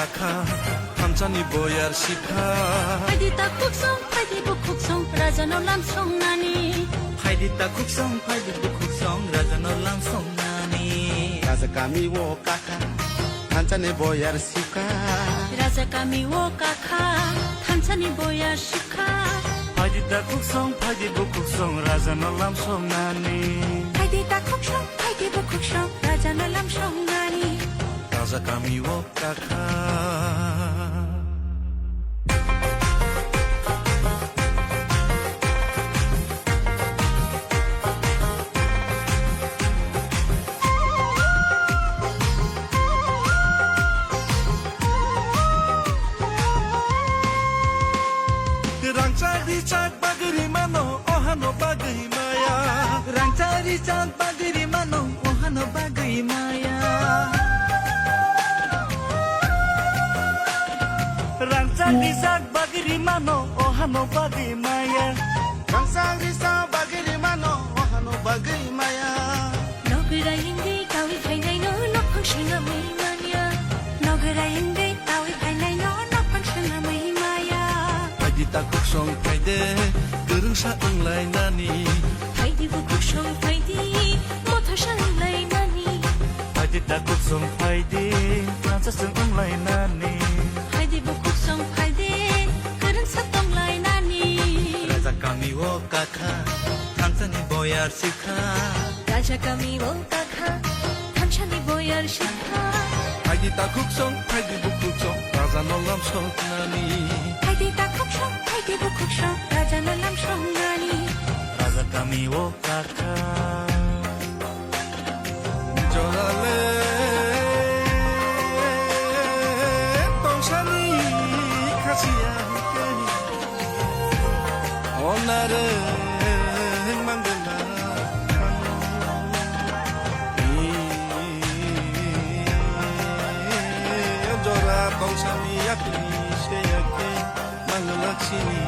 가카 함찬이 보얄 시카 파이디타 쿡송 파이디부 쿡송 라자노람 송나니 파이디타 쿡송 파이디부 쿡송 라자노람 송나니 라자 까미 워 까카 함찬이 보얄 시카 라자 까미 워 까카 함찬이 보얄 시카 파이디타 쿡송 파이디부 쿡송 라자노람 송나니 파이디타 쿡송 파이디부 쿡송 라자노람 송나니 라자 까미 워 까카 Rangcari cak bagri mano ohano bagai maya Rangcari cak bagri mano ohano bagai maya Rangcari cak bagri mano ohano bagai maya Rangcari cak bagri mano ohano bagai maya Nogara hindi kawi kainai no nopang shinga mai mania Nogara hindi kawi kainai no nopang shinga mai maya Paidita kuksong paide gerung sa unglai nani Paidi bu kuksong paidi motor shan lai nani Paidita kuksong paidi Rangca sung unglai nani Paidi bu kuksong paidi gerung sa tong lai nani Raja kami wo kaka Hamsani boyar sikha Raja kami wo kaka Hamsani boyar shikha Paidita kuksong paidi bu kuksong raza nolam sok nani Paidita kuksong paidi bu kuksong raja nolam shong nani Raja kami wo kaka Jorale tongsani kasihan keni onare manggala Jora tongsani yakni seyake manggala sini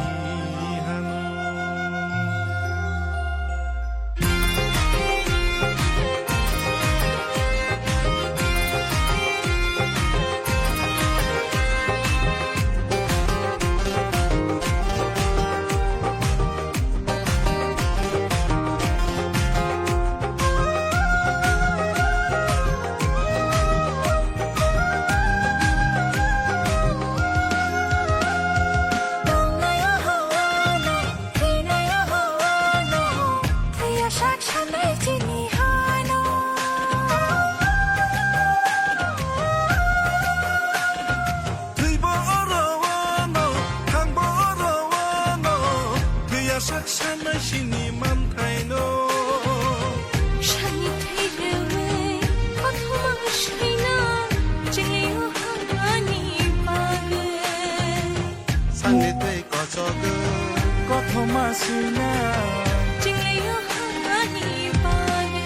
Saksana sini mantaino Shani teirewe Kothoma shina Jingleo hangani page Sangi tei kochoge Kothoma sina Jingleo hangani page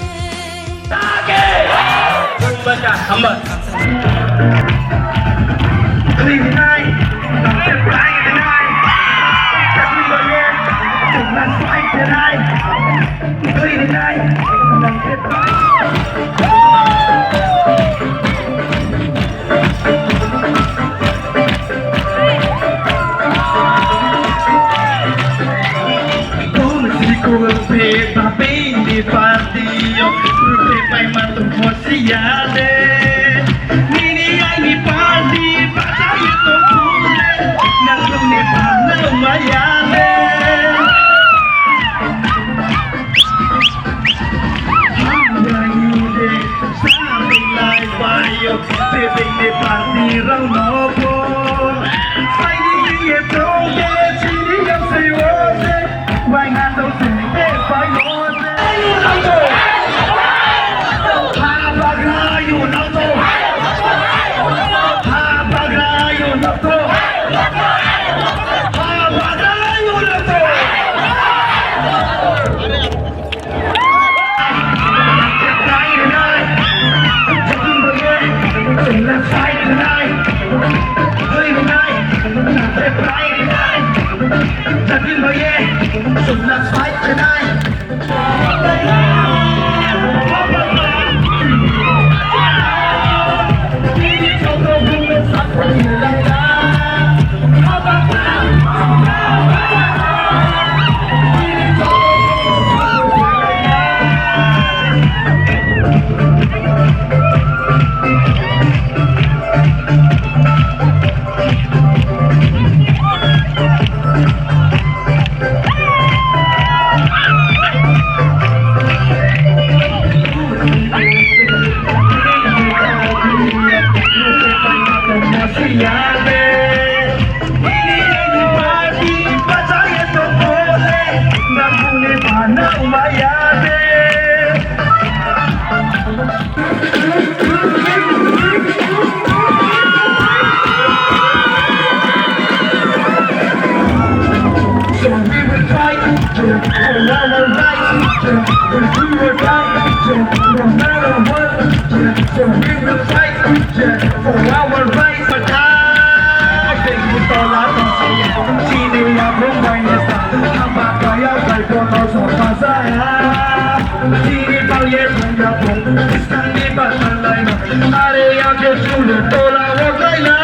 Baca hamba. Kriminal, tak berani denai. Tapi boleh, dengan baik denai. Kriminal, tak berani. Kau mesti kau lebih tapi di patio, lebih baik mantu kau siade. Living the party round novo Fighting the tronche Chini yang siwose Why not those things they fight on You know so Habaga you know so Habaga you know so Habaga you know so Let's fight tonight. Play tonight. Let's fight tonight. So let's fight tonight. Let's Pune Bana Mayade. So we will fight for our rights, we'll do or die, no matter what. So we will fight for our rights. Chini ya Mumbai nesa, hamba ya Kaito no so pasaya. Chini pauye punya pun, iskandi batalai na, are ya ke chule tola wokai na.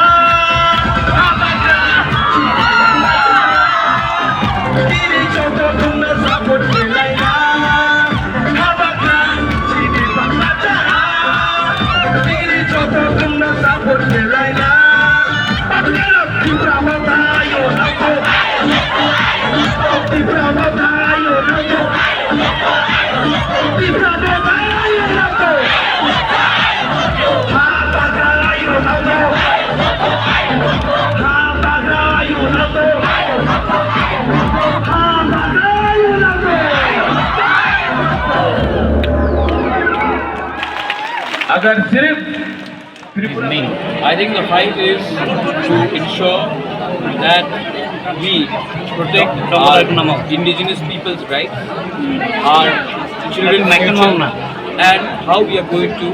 Chini choto tuna sapot kelai na, habaka chini pakacha. Chini choto tuna sapot kelai na. अगर सिर्फ I think the fight is to ensure that we protect our indigenous people's rights, our children's future, and how we are going to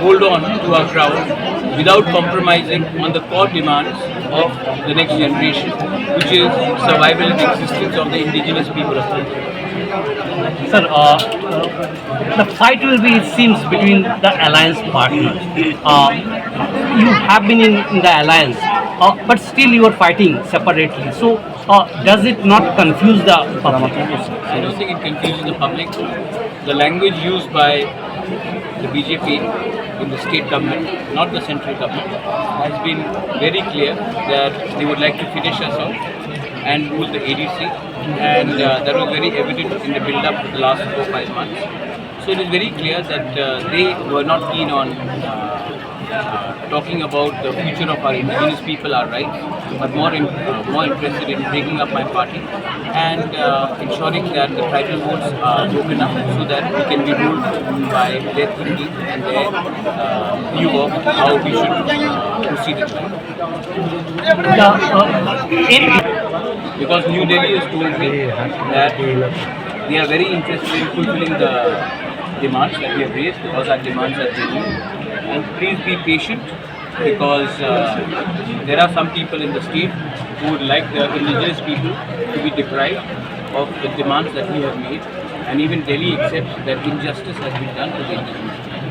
hold on to our ground without compromising on the core demands of the next generation, which is survival and existence of the indigenous people of India. Sir, the fight will be, it seems, between the alliance partners. You have been in the alliance, but still you are fighting separately. So, does it not confuse the public? I don't think it confuses the public. The language used by the BJP in the state government, not the central government, has been very clear that they would like to finish us off and rule the ADC, and that was very evident in the build-up for the last 4-5 months. So it is very clear that they were not keen on talking about the future of our indigenous people, our rights, but more interested in breaking up my party and ensuring that the tribal votes are broken up so that we can be ruled by their thinking and their view of how we should proceed in life. Because New Delhi has told me that they are very interested in fulfilling the demands that we have raised, because our demands are genuine. And please be patient, because there are some people in the state who would like the indigenous people to be deprived of the demands that we have made, and even Delhi accepts that injustice has been done to the indigenous people.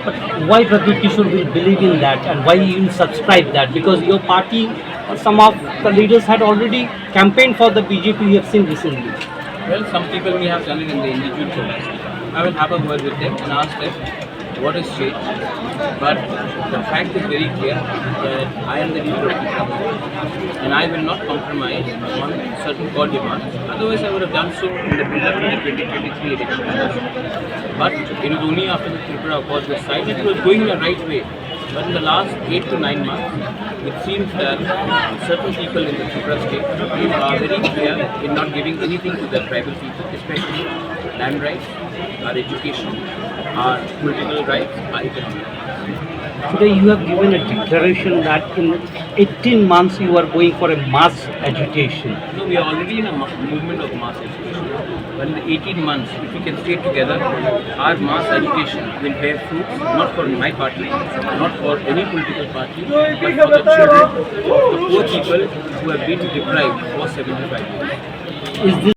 But why Pradyut Kishore will believe in that, and why you will subscribe that? Because your party, some of the leaders had already campaigned for the BJP, we have seen recently. Well, some people may have done it in the individual capacity. I will have a word with them and ask them what has changed. But the fact is very clear that I am the leader of the government and I will not compromise on certain core demands. Otherwise, I would have done so in the build-up to the 2023 elections. But it was only after the Tripura Accord was signed that it was going in the right way. But in the last 8 to 9 months, it seems that certain people in the Tripura state are very clear in not giving anything to the tribal people, especially land rights, our education, our political rights, our economic rights. Today you have given a declaration that in 18 months you are going for a mass agitation. No, we are already in a movement of mass agitation. But in the 18 months, if we can stay together, our mass agitation will bear fruits, not for my party, not for any political party, but for the children of the poor people who have been deprived for 75 years. Is this